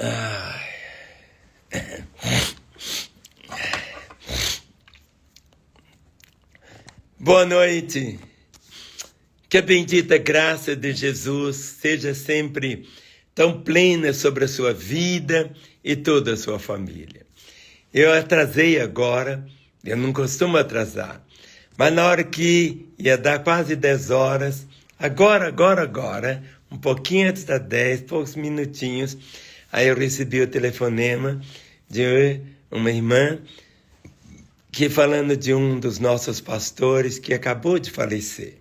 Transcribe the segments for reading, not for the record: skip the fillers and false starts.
Ai. Boa noite. Que a bendita graça de Jesus seja sempre tão plena sobre a sua vida e toda a sua família. Eu atrasei agora, eu não costumo atrasar, mas na hora que ia dar quase 10 horas, agora, um pouquinho antes das 10, poucos minutinhos, aí eu recebi o telefonema de uma irmã que falando de um dos nossos pastores que acabou de falecer.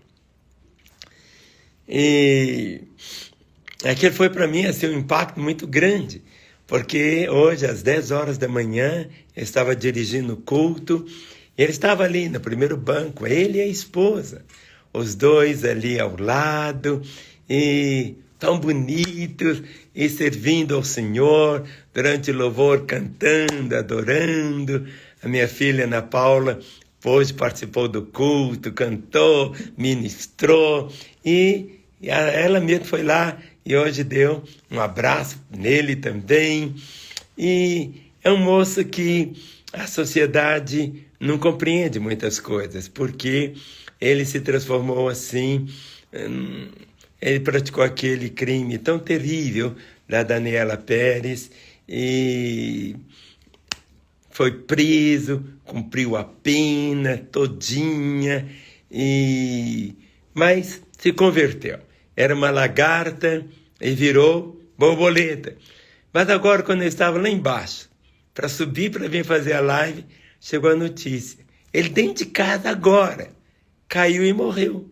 E aquilo foi para mim assim, um impacto muito grande, porque hoje às 10 horas da manhã eu estava dirigindo o culto, e ele estava ali no primeiro banco, ele e a esposa, os dois ali ao lado, e tão bonitos, e servindo ao Senhor, durante o louvor, cantando, adorando. A minha filha Ana Paula hoje participou do culto, cantou, ministrou, e ela mesmo foi lá e hoje deu um abraço nele também. E é um moço que a sociedade não compreende muitas coisas, porque ele se transformou assim, ele praticou aquele crime tão terrível da Daniela Pérez e foi preso, cumpriu a pena todinha, mas se converteu. Era uma lagarta e virou borboleta. Mas agora, quando eu estava lá embaixo, para subir, para vir fazer a live, chegou a notícia. Ele dentro de casa agora, caiu e morreu.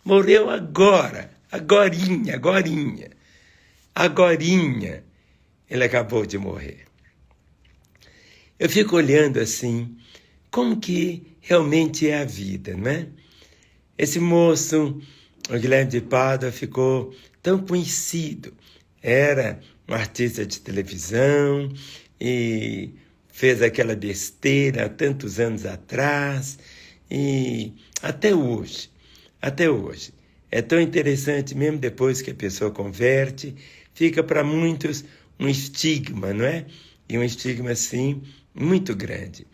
Morreu agora, agorinha. Ele acabou de morrer. Eu fico olhando assim, como que realmente é a vida, não é? Esse moço, o Guilherme de Pádua, ficou tão conhecido. Era um artista de televisão e fez aquela besteira há tantos anos atrás e até hoje. É tão interessante, mesmo depois que a pessoa converte, fica para muitos um estigma, não é? E um estigma assim muito grande.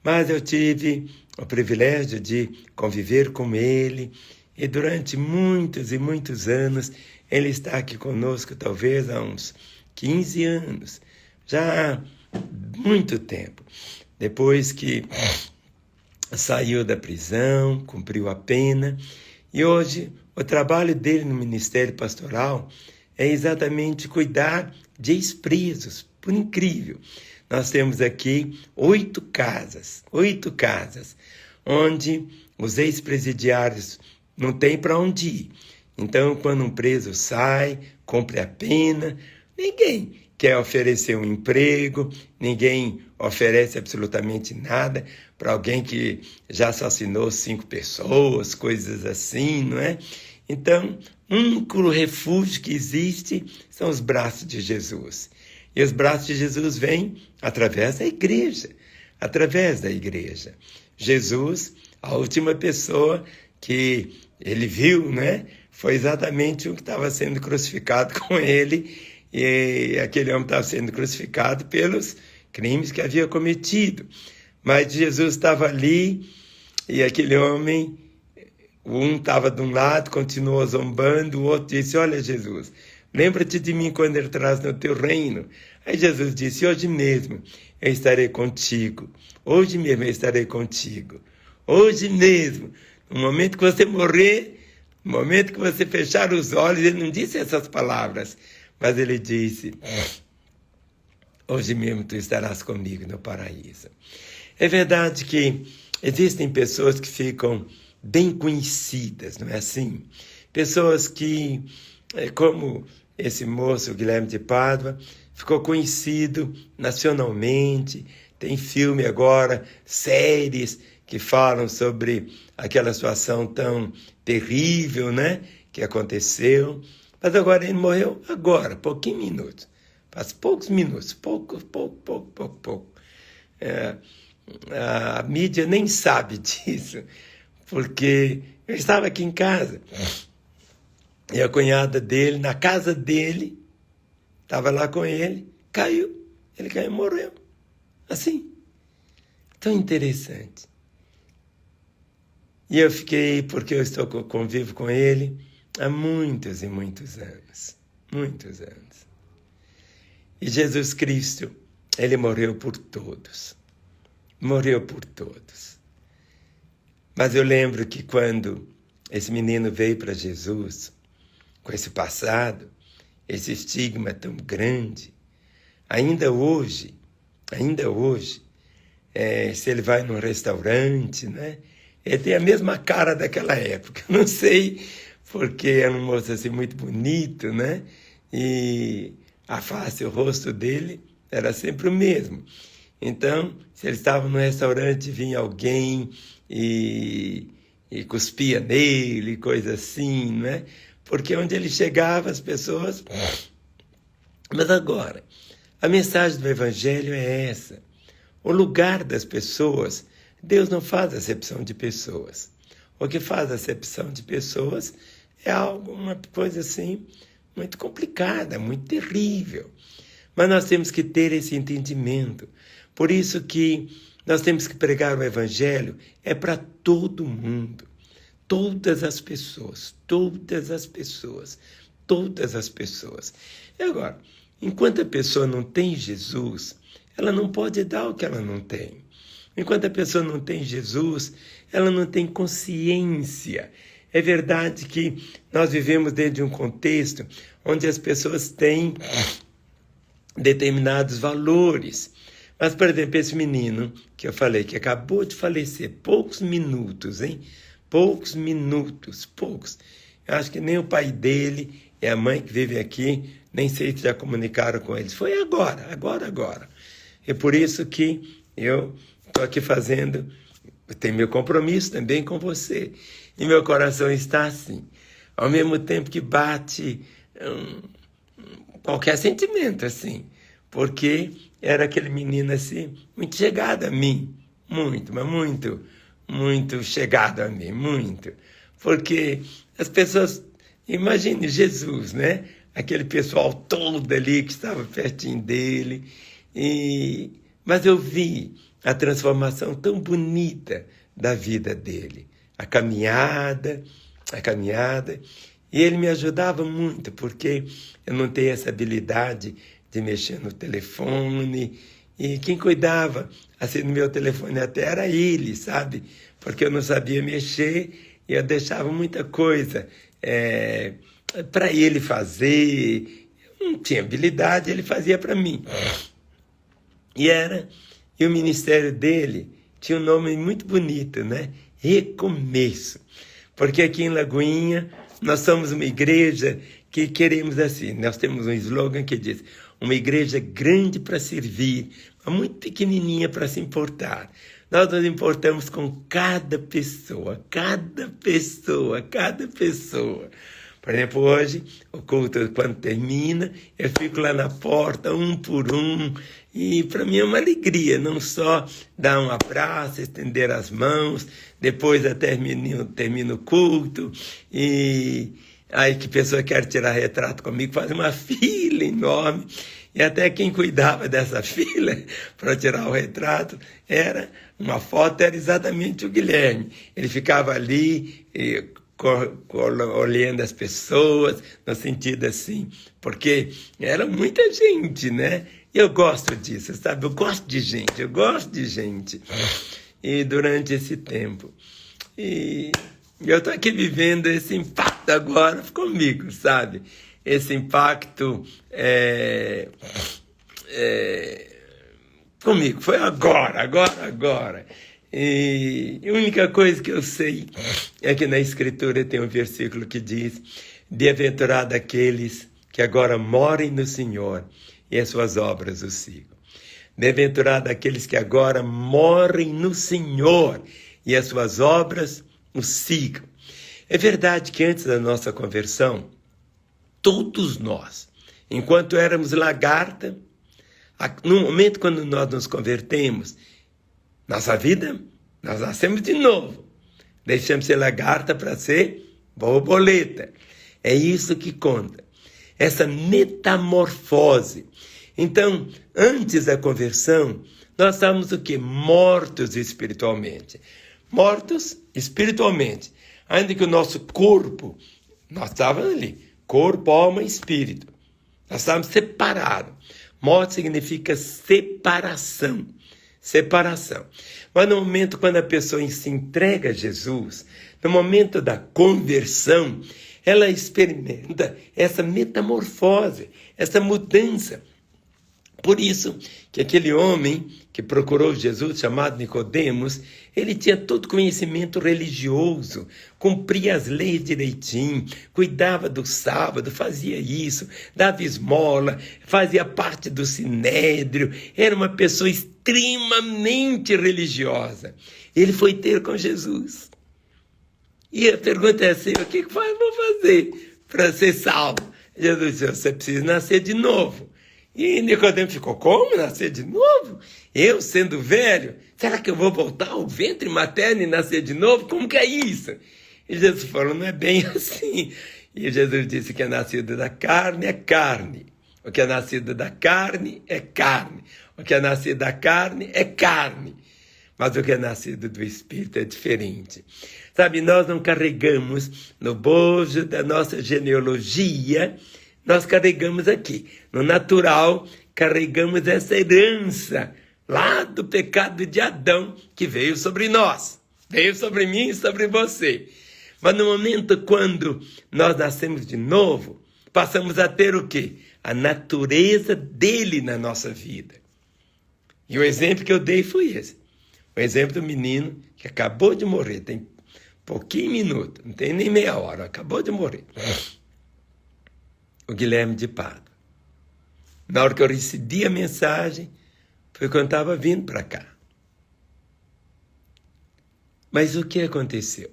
Mas eu tive o privilégio de conviver com ele e durante muitos e muitos anos ele está aqui conosco, talvez há uns 15 anos, já há muito tempo. Depois que saiu da prisão, cumpriu a pena, e hoje o trabalho dele no Ministério Pastoral é exatamente cuidar de ex-presos, por incrível. Nós temos aqui 8 casas, onde os ex-presidiários não têm para onde ir. Então, quando um preso sai, cumpre a pena, ninguém quer oferecer um emprego, ninguém oferece absolutamente nada para alguém que já assassinou 5 pessoas, coisas assim, não é? Então, o único refúgio que existe são os braços de Jesus. E os braços de Jesus vêm através da igreja. Jesus, a última pessoa que ele viu, né, foi exatamente o que estava sendo crucificado com ele. E aquele homem estava sendo crucificado pelos crimes que havia cometido. Mas Jesus estava ali e aquele homem, um estava de um lado, continuou zombando, o outro disse, olha Jesus, lembra-te de mim quando entras no teu reino. Aí Jesus disse, hoje mesmo eu estarei contigo. Hoje mesmo. No momento que você morrer, no momento que você fechar os olhos, ele não disse essas palavras, mas ele disse, hoje mesmo tu estarás comigo no paraíso. É verdade que existem pessoas que ficam bem conhecidas, não é assim? Pessoas que, como esse moço, Guilherme de Pádua, ficou conhecido nacionalmente, tem filme agora, séries que falam sobre aquela situação tão terrível, né, que aconteceu. Mas agora ele morreu agora, pouquinhos minutos. Faz poucos minutos, pouco. A mídia nem sabe disso, porque eu estava aqui em casa. E a cunhada dele, na casa dele, estava lá com ele, caiu. Ele caiu e morreu. Assim. Tão interessante. E eu fiquei, porque eu convivo com ele há muitos e muitos anos. Muitos anos. E Jesus Cristo, ele morreu por todos. Morreu por todos. Mas eu lembro que quando esse menino veio para Jesus, com esse passado, esse estigma tão grande, ainda hoje, se ele vai num restaurante, né? Ele tem a mesma cara daquela época. Não sei, porque era um moço assim muito bonito, né? E a face, o rosto dele era sempre o mesmo. Então, se ele estava no restaurante, vinha alguém e cuspia nele, coisa assim, né? Porque onde ele chegava, as pessoas... Mas agora, a mensagem do Evangelho é essa. O lugar das pessoas, Deus não faz acepção de pessoas. O que faz acepção de pessoas é uma coisa assim, muito complicada, muito terrível. Mas nós temos que ter esse entendimento. Por isso que nós temos que pregar o Evangelho para todo mundo. Todas as pessoas, todas as pessoas, todas as pessoas. E agora, enquanto a pessoa não tem Jesus, ela não pode dar o que ela não tem. Enquanto a pessoa não tem Jesus, ela não tem consciência. É verdade que nós vivemos dentro de um contexto onde as pessoas têm determinados valores. Mas, por exemplo, esse menino que eu falei, que acabou de falecer, poucos minutos, hein? Poucos minutos, poucos. Eu acho que nem o pai dele e a mãe que vive aqui, nem sei se já comunicaram com eles. Foi agora. É por isso que eu estou aqui fazendo, tenho meu compromisso também com você. E meu coração está assim. Ao mesmo tempo que bate qualquer sentimento, assim. Porque era aquele menino assim, muito chegado a mim. Muito, mas muito chegado a mim, muito. Porque as pessoas, imagine Jesus, né? Aquele pessoal todo ali que estava pertinho dele. Mas eu vi a transformação tão bonita da vida dele. A caminhada. E ele me ajudava muito, porque eu não tenho essa habilidade de mexer no telefone. E quem cuidava assim no meu telefone até era ele, sabe? Porque eu não sabia mexer e eu deixava muita coisa para ele fazer. Eu não tinha habilidade, ele fazia para mim. E o ministério dele tinha um nome muito bonito, né? Recomeço. Porque aqui em Lagoinha nós somos uma igreja que queremos assim, nós temos um slogan que diz: uma igreja grande para servir, mas muito pequenininha para se importar. Nós nos importamos com cada pessoa. Por exemplo, hoje, o culto, quando termina, eu fico lá na porta, um por um, e para mim é uma alegria, não só dar um abraço, estender as mãos, depois termina o culto, e aí que pessoa quer tirar retrato comigo, faz uma fila enorme, e até quem cuidava dessa fila para tirar o retrato, uma foto era exatamente o Guilherme. Ele ficava ali olhando as pessoas, no sentido assim, porque era muita gente, né? E eu gosto disso, sabe? Eu gosto de gente. E durante esse tempo. E eu estou aqui vivendo esse impacto agora comigo, sabe? Esse impacto comigo. Foi agora. E a única coisa que eu sei é que na Escritura tem um versículo que diz: bem-aventurado aqueles que agora morem no Senhor e as suas obras o sigam. Bem-aventurado aqueles que agora morem no Senhor e as suas obras o sigam. É verdade que antes da nossa conversão, todos nós, enquanto éramos lagarta, no momento quando nós nos convertemos, nossa vida, nós nascemos de novo. Deixamos ser lagarta para ser borboleta. É isso que conta. essa metamorfose. Então, antes da conversão, nós estávamos o quê? Mortos espiritualmente. Mortos espiritualmente. Ainda que o nosso corpo, nós estávamos ali, corpo, alma e espírito. Nós estávamos separados. Morte significa separação. Separação. Mas no momento quando a pessoa se entrega a Jesus, no momento da conversão, ela experimenta essa metamorfose, essa mudança. Por isso que aquele homem que procurou Jesus, chamado Nicodemos, ele tinha todo conhecimento religioso, cumpria as leis direitinho, cuidava do sábado, fazia isso, dava esmola, fazia parte do sinédrio, era uma pessoa extremamente religiosa. Ele foi ter com Jesus. E a pergunta é assim, o que eu vou fazer para ser salvo? Jesus disse, você precisa nascer de novo. E Nicodemo ficou, como nascer de novo? Eu, sendo velho, será que eu vou voltar ao ventre materno e nascer de novo? Como que é isso? E Jesus falou, não é bem assim. E Jesus disse que é nascido da carne é carne. O que é nascido da carne é carne. O que é nascido da carne é carne. Mas o que é nascido do Espírito é diferente. Sabe, nós não carregamos no bojo da nossa genealogia, nós carregamos aqui, no natural, carregamos essa herança lá do pecado de Adão que veio sobre nós, veio sobre mim e sobre você. Mas no momento quando nós nascemos de novo, passamos a ter o quê? A natureza dele na nossa vida. E o exemplo que eu dei foi esse. O exemplo do menino que acabou de morrer, tem pouquinho minuto, não tem nem meia hora, acabou de morrer. O Guilherme de Pádua. Na hora que eu recebi a mensagem, foi quando estava vindo para cá. Mas o que aconteceu?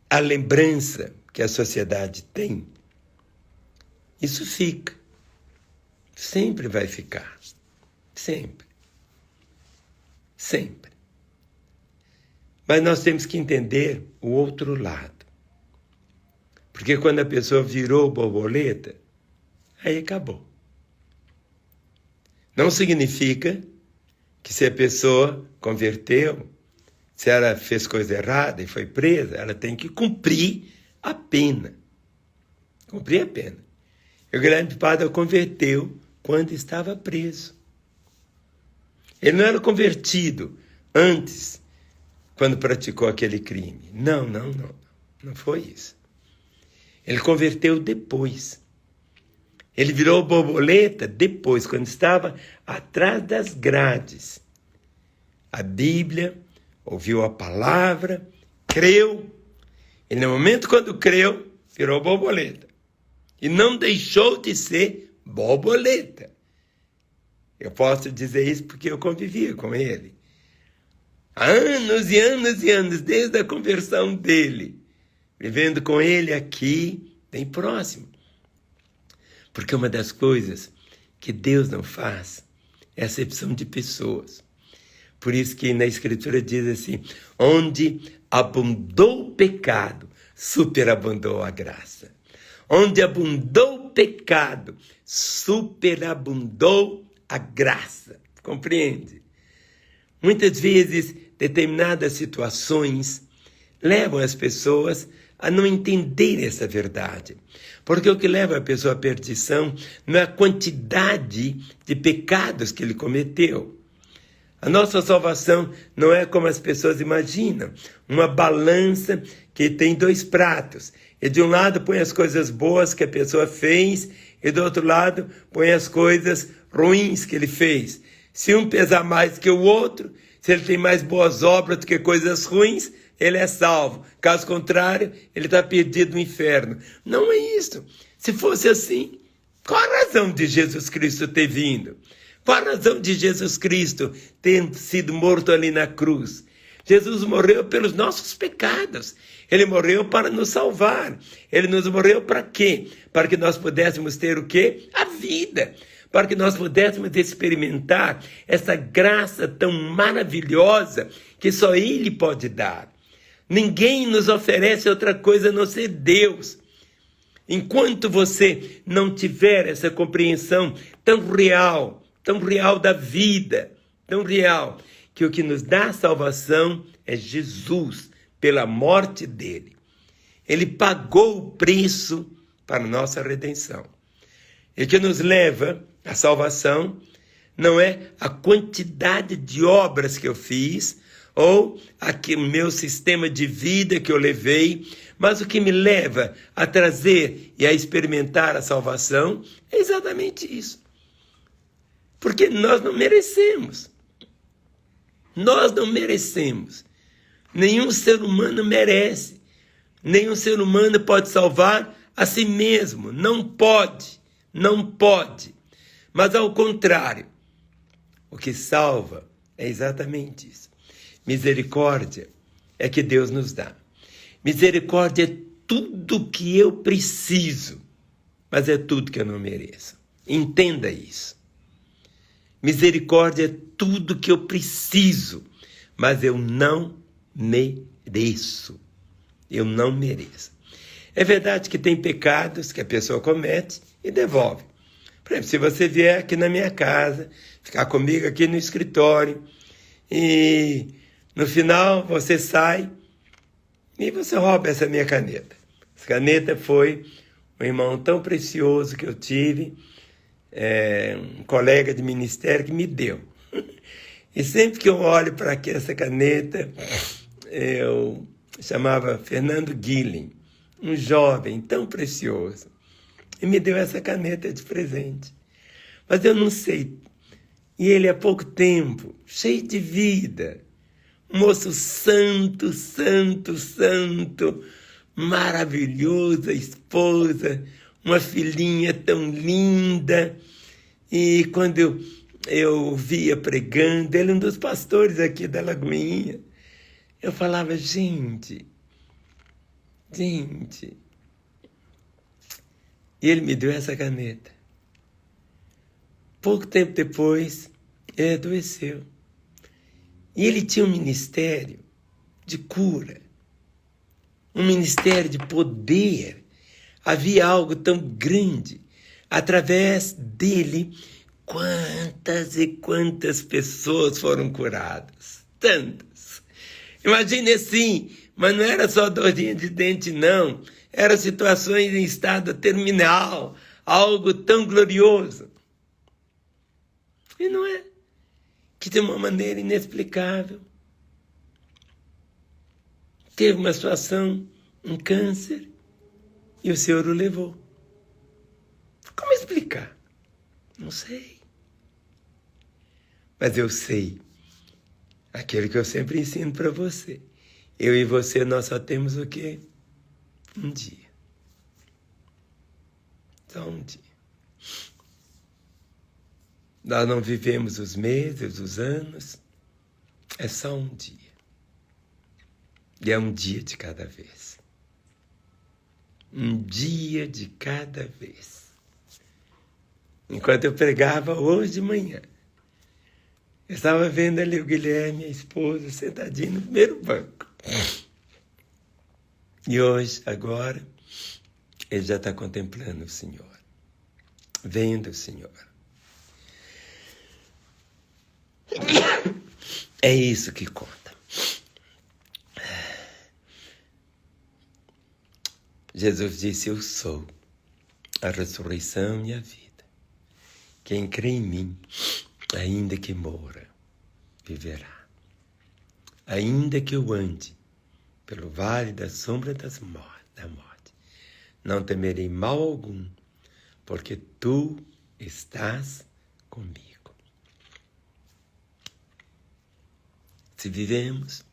A lembrança que a sociedade tem, isso fica. Sempre vai ficar. Sempre. Sempre. Mas nós temos que entender o outro lado. Porque quando a pessoa virou borboleta, aí acabou. Não significa que se a pessoa converteu, se ela fez coisa errada e foi presa, ela tem que cumprir a pena. Cumprir a pena. E o Guilherme de Pádua converteu quando estava preso. Ele não era convertido antes, quando praticou aquele crime. Não foi isso. Ele converteu depois. Ele virou borboleta depois, quando estava atrás das grades. A Bíblia, ouviu a palavra, creu. E no momento quando creu, virou borboleta. E não deixou de ser borboleta. Eu posso dizer isso porque eu convivia com ele. Há anos e anos e anos, desde a conversão dele. Vivendo com ele aqui, bem próximo. Porque uma das coisas que Deus não faz é acepção de pessoas. Por isso que na Escritura diz assim, onde abundou o pecado, superabundou a graça. Onde abundou o pecado, superabundou a graça. Compreende? Muitas vezes, determinadas situações levam as pessoas a não entender essa verdade. Porque o que leva a pessoa à perdição não é a quantidade de pecados que ele cometeu. A nossa salvação não é como as pessoas imaginam, uma balança que tem dois pratos. E de um lado põe as coisas boas que a pessoa fez, e do outro lado põe as coisas ruins que ele fez. Se um pesar mais que o outro, se ele tem mais boas obras do que coisas ruins, ele é salvo. Caso contrário, ele está perdido no inferno. Não é isso. Se fosse assim, qual a razão de Jesus Cristo ter vindo? Qual a razão de Jesus Cristo ter sido morto ali na cruz? Jesus morreu pelos nossos pecados. Ele morreu para nos salvar. Ele nos morreu para quê? Para que nós pudéssemos ter o quê? A vida. Para que nós pudéssemos experimentar essa graça tão maravilhosa que só Ele pode dar. Ninguém nos oferece outra coisa a não ser Deus. Enquanto você não tiver essa compreensão tão real da vida, tão real, que o que nos dá salvação é Jesus, pela morte dele. Ele pagou o preço para a nossa redenção. E o que nos leva à salvação não é a quantidade de obras que eu fiz, ou o meu sistema de vida que eu levei, mas o que me leva a trazer e a experimentar a salvação é exatamente isso. Porque nós não merecemos. Nós não merecemos. Nenhum ser humano merece. Nenhum ser humano pode salvar a si mesmo. Não pode. Não pode. Mas ao contrário, o que salva é exatamente isso. Misericórdia é que Deus nos dá. Misericórdia é tudo que eu preciso, mas é tudo que eu não mereço. Entenda isso. Misericórdia é tudo que eu preciso, mas eu não mereço. Eu não mereço. É verdade que tem pecados que a pessoa comete e devolve. Por exemplo, se você vier aqui na minha casa, ficar comigo aqui no escritório, e no final você sai e você rouba essa minha caneta. Essa caneta foi um irmão tão precioso que eu tive, um colega de ministério que me deu. E sempre que eu olho para essa caneta, eu chamava Fernando Guilhem, um jovem tão precioso, e me deu essa caneta de presente. Mas eu não sei. E ele há pouco tempo, cheio de vida, um moço santo, santo, santo, maravilhoso, a esposa, uma filhinha tão linda. E quando eu via pregando, ele é um dos pastores aqui da Lagoinha, eu falava, gente. E ele me deu essa caneta. Pouco tempo depois, ele adoeceu. E ele tinha um ministério de cura, um ministério de poder. Havia algo tão grande. Através dele, quantas e quantas pessoas foram curadas. Tantas. Imagine assim, mas não era só dorzinha de dente, não. Eram situações em estado terminal, algo tão glorioso. E não é que de uma maneira inexplicável teve uma situação, um câncer, e o Senhor o levou. Como explicar? Não sei. Mas eu sei aquilo que eu sempre ensino para você. Eu e você, nós só temos o quê? Um dia. Só um dia. Nós não vivemos os meses, os anos. É só um dia. E é um dia de cada vez. Um dia de cada vez. Enquanto eu pregava hoje de manhã, eu estava vendo ali o Guilherme, a esposa, sentadinho no primeiro banco. E hoje, agora, ele já está contemplando o Senhor, vendo o Senhor. É isso que conta. Jesus disse, eu sou a ressurreição e a vida. Quem crê em mim, ainda que morra, viverá. Ainda que eu ande pelo vale da sombra da morte, não temerei mal algum, porque tu estás comigo. Se vivemos,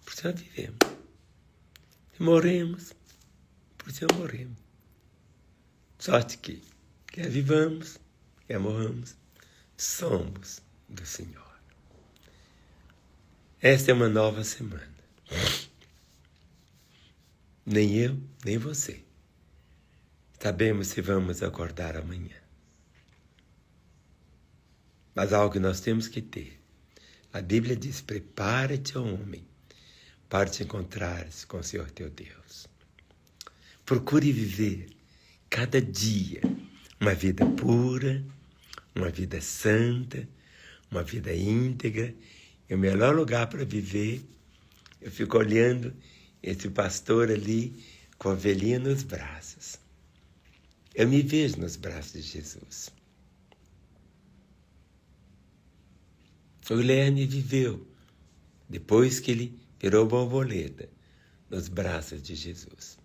por Senhor vivemos. Se morremos, por Senhor morremos. Sorte que, quer vivamos, quer morramos, somos do Senhor. Esta é uma nova semana. Nem eu, nem você sabemos se vamos acordar amanhã. Mas algo que nós temos que ter. A Bíblia diz, prepara-te, ó homem, para te encontrares com o Senhor teu Deus. procure viver cada dia uma vida pura, uma vida santa, uma vida íntegra. E o melhor lugar para viver, eu fico olhando esse pastor ali com a ovelhinha nos braços. Eu me vejo nos braços de Jesus. O Guilherme viveu, depois que ele virou borboleta, nos braços de Jesus.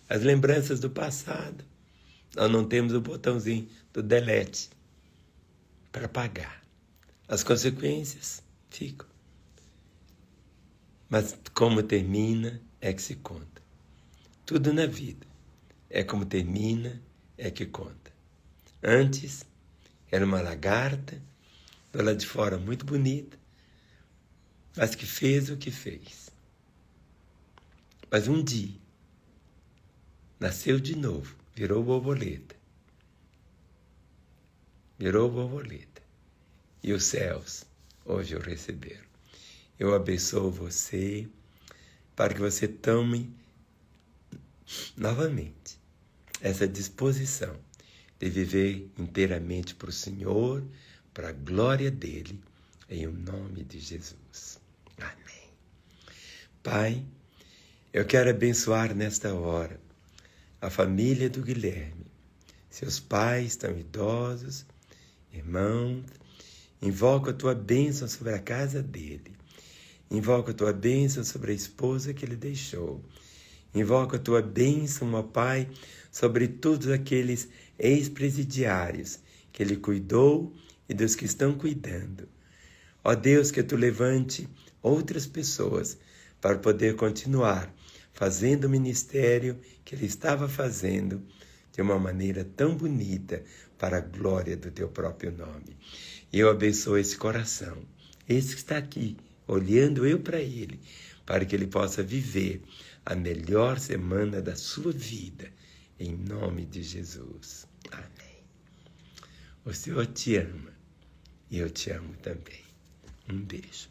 As lembranças do passado, nós não temos o botãozinho do delete para apagar. As consequências ficam. Mas como termina é que se conta. Tudo na vida é como termina é que conta. Antes, era uma lagarta, do lado de fora muito bonita, mas que fez o que fez. Mas um dia, nasceu de novo, virou borboleta. Virou borboleta. E os céus hoje o receberam. Eu abençoo você para que você tome novamente essa disposição de viver inteiramente para o Senhor, para a glória dele, em nome de Jesus. Amém. Pai, eu quero abençoar nesta hora a família do Guilherme. Seus pais estão idosos, irmãos. Invoco a tua bênção sobre a casa dele. Invoco a tua bênção sobre a esposa que ele deixou. Invoco a tua bênção, ó Pai, sobre todos aqueles ex-presidiários que ele cuidou e dos que estão cuidando. Ó Deus, que tu levante outras pessoas para poder continuar fazendo o ministério que ele estava fazendo de uma maneira tão bonita para a glória do teu próprio nome. E eu abençoo esse coração, esse que está aqui, olhando eu para ele, para que ele possa viver a melhor semana da sua vida, em nome de Jesus. Amém. O Senhor te ama e eu te amo também. Um beijo.